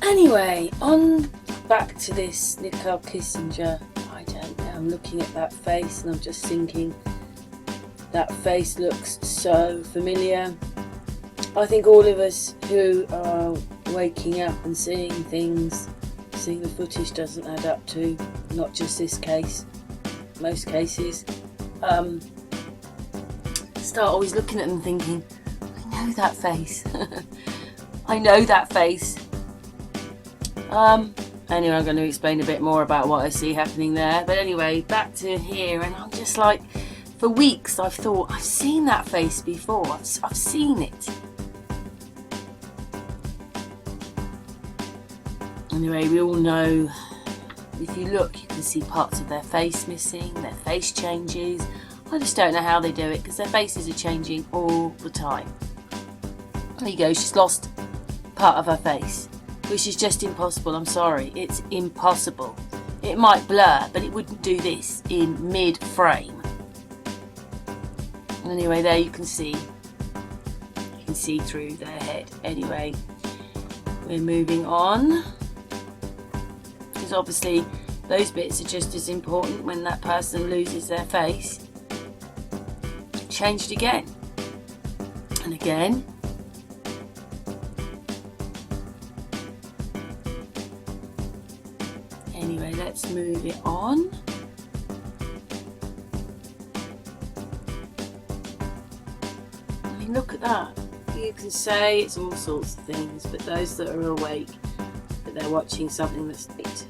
Anyway, on back to this Nicole Kessinger. I don't know, I'm looking at that face and I'm just thinking that face looks so familiar. I think all of us who are waking up and seeing things, seeing the footage doesn't add up to, not just this case, most cases, start always looking at them thinking, I know that face. I know that face. Anyway, I'm going to explain a bit more about what I see happening there. But anyway, back to here, and I'm just like, for weeks I've thought, I've seen that face before. I've seen it. Anyway, we all know, if you look, you can see parts of their face missing, their face changes. I just don't know how they do it, because their faces are changing all the time. There you go, she's lost part of her face, which is just impossible. I'm sorry, it's impossible. It might blur, but it wouldn't do this in mid-frame. Anyway, there you can see through their head. Anyway, we're moving on, because obviously those bits are just as important when that person loses their face. Changed again and again. Anyway, let's move it on. I mean, look at that. You can say it's all sorts of things, but those that are awake, that they're watching something that's late.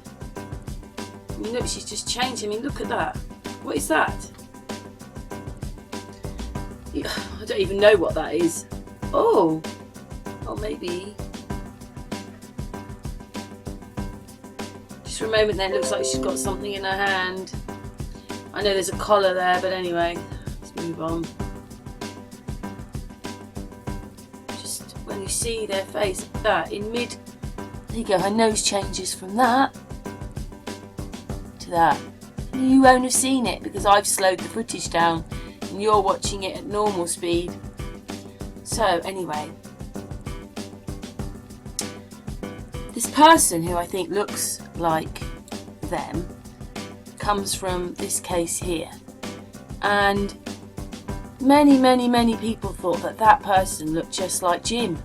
I mean, look, she's just changed. I mean, look at that. What is that? I don't even know what that is. Oh, maybe. Just for a moment there, it looks like she's got something in her hand. I know there's a collar there, but anyway, let's move on. Just when you see their face like that, in mid, there you go, her nose changes from that to that. You won't have seen it because I've slowed the footage down and you're watching it at normal speed. So anyway, this person who I think looks like them comes from this case here, and many people thought that person looked just like Jim,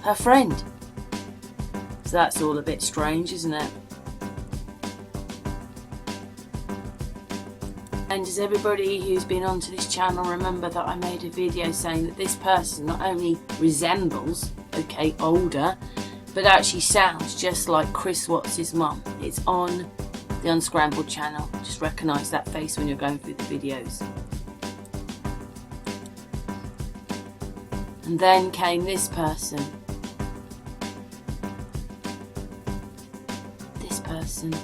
her friend. So that's all a bit strange, isn't it? And does everybody who's been onto this channel remember that I made a video saying that this person not only resembles, okay, older, but actually sounds just like Chris Watts' mum? It's on the Unscrambled channel. Just recognise that face when you're going through the videos. And then came this person. This person.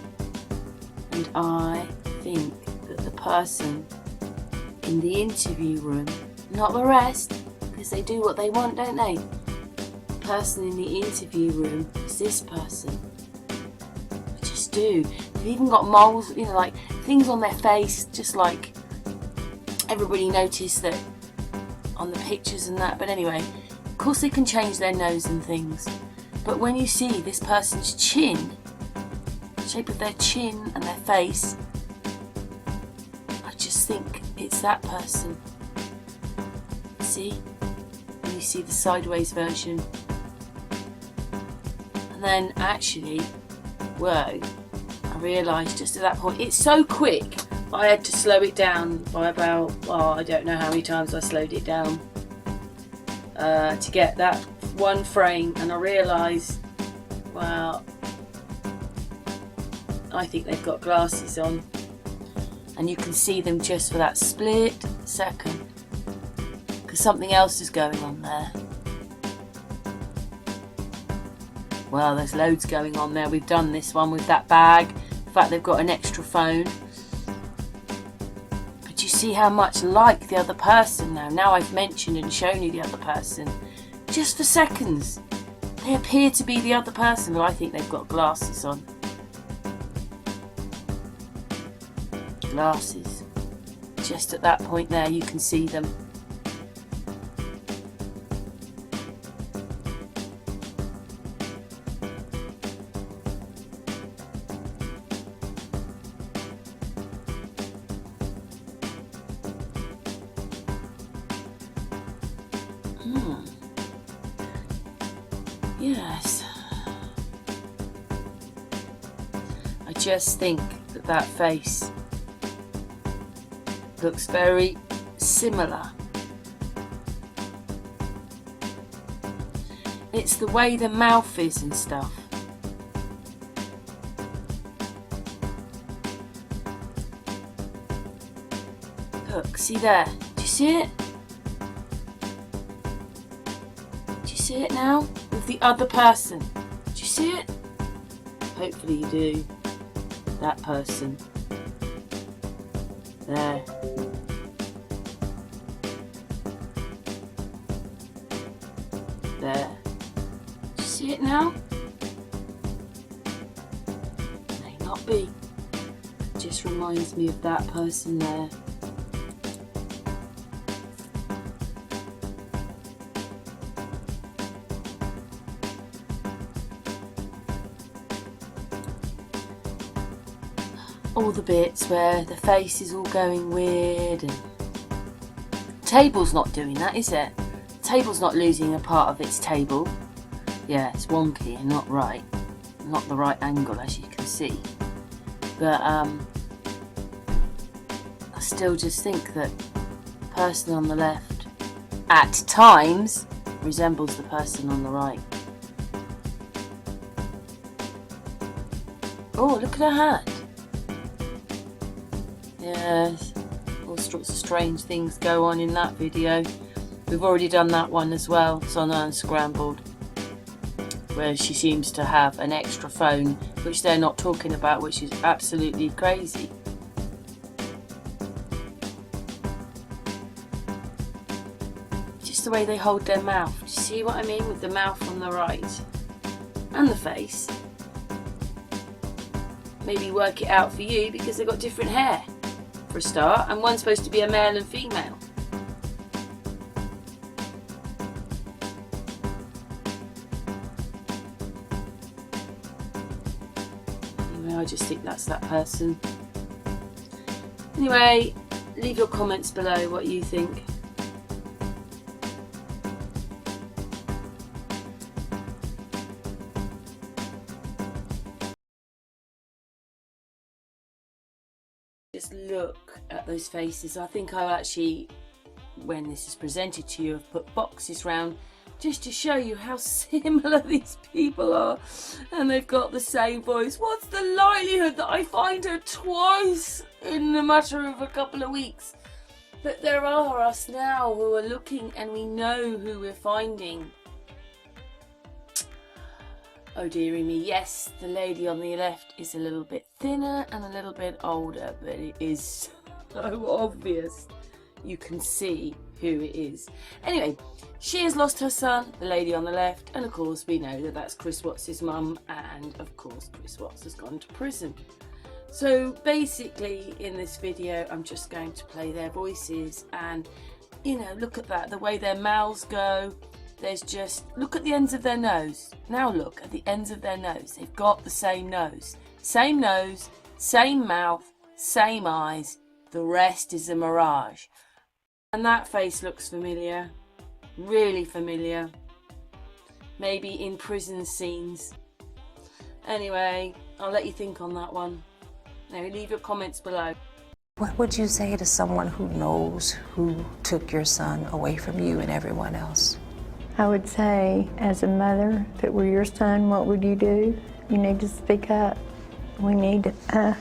And I think that the person in the interview room, not the rest, because they do what they want, don't they? The person in the interview room is this person. They just do. They've even got moles, you know, like things on their face, just like everybody noticed that on the pictures and that. But anyway, of course they can change their nose and things. But when you see this person's chin, the shape of their chin and their face, I just think it's that person. See? And you see the sideways version. And then actually, whoa, I realised just at that point, it's so quick, I had to slow it down by about, well, I don't know how many times I slowed it down to get that one frame, and I realised, well, I think they've got glasses on, and you can see them just for that split second, because something else is going on there. Well, there's loads going on there. We've done this one with that bag. In fact, they've got an extra phone. But you see how much like the other person now. Now I've mentioned and shown you the other person. Just for seconds. They appear to be the other person, but I think they've got glasses on. Glasses. Just at that point there, you can see them. Yes. I just think that that face looks very similar. It's the way the mouth is and stuff. Look, see there? Do you see it? Do you see it now? With the other person. Do you see it? Hopefully you do. That person. There. There. Do you see it now? May not be. It just reminds me of that person there. All the bits where the face is all going weird, and the table's not doing that, is it? The table's not losing a part of its table. Yeah, it's wonky and not right. Not the right angle, as you can see. But I still just think that the person on the left at times resembles the person on the right. Oh, look at her hand. Yes, all sorts of strange things go on in that video. We've already done that one as well. It's on Unscrambled, where she seems to have an extra phone, which they're not talking about, which is absolutely crazy. Just the way they hold their mouth. Do you see what I mean? With the mouth on the right and the face. Maybe work it out for you, because they've got different hair for a start, and one's supposed to be a male and female. Anyway, I just think that's that person. Anyway, leave your comments below what you think. Just look at those faces. I think I'll actually, when this is presented to you, I've put boxes round just to show you how similar these people are, and they've got the same voice. What's the likelihood that I find her twice in a matter of a couple of weeks? But there are us now who are looking, and we know who we're finding. Oh dearie me, yes, the lady on the left is a little bit thinner and a little bit older, but it is so obvious. You can see who it is. Anyway, she has lost her son, the lady on the left, and of course we know that that's Chris Watts' mum, and of course Chris Watts has gone to prison. So basically in this video I'm just going to play their voices, and you know, look at that, the way their mouths go. There's just, look at the ends of their nose. Now look at the ends of their nose. They've got the same nose. Same nose, same mouth, same eyes. The rest is a mirage. And that face looks familiar. Really familiar. Maybe in prison scenes. Anyway, I'll let you think on that one. Now leave your comments below. What would you say to someone who knows who took your son away from you and everyone else? I would say, as a mother, if it were your son, what would you do? You need to speak up. We need. I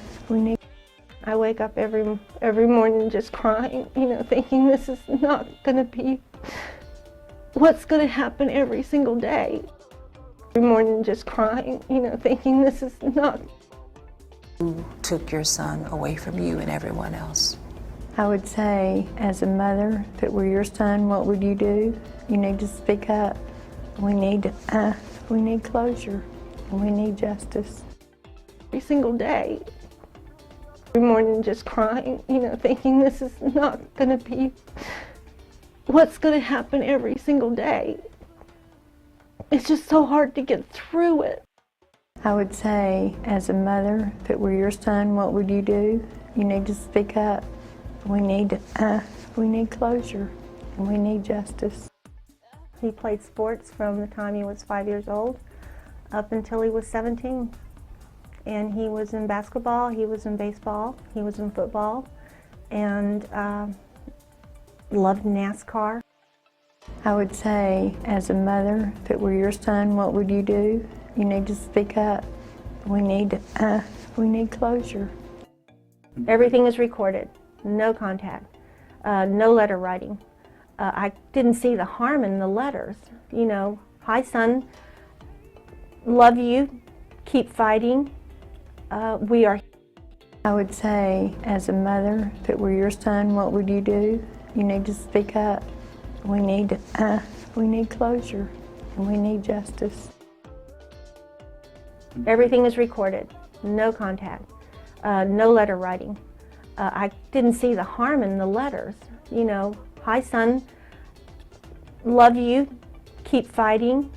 wake up every morning just crying, you know, thinking this is not going to be what's going to happen every single day. Every morning just crying, you know, thinking this is not. Who took your son away from you and everyone else? I would say, as a mother, if it were your son, what would you do? You need to speak up. We need closure, and we need justice. Every single day, every morning just crying, you know, thinking this is not going to be what's going to happen every single day. It's just so hard to get through it. I would say, as a mother, if it were your son, what would you do? You need to speak up. We need closure, and we need justice. He played sports from the time he was 5 years old up until he was 17. And he was in basketball, he was in baseball, he was in football, and loved NASCAR. I would say, as a mother, if it were your son, what would you do? You need to speak up. We need closure. Everything is recorded, no contact, no letter writing. I didn't see the harm in the letters. You know, hi son, love you, keep fighting. We are. I would say, as a mother, if it were your son, what would you do? You need to speak up. We need closure, and we need justice. Everything is recorded, no contact, no letter writing. I didn't see the harm in the letters. You know, hi son, love you, keep fighting.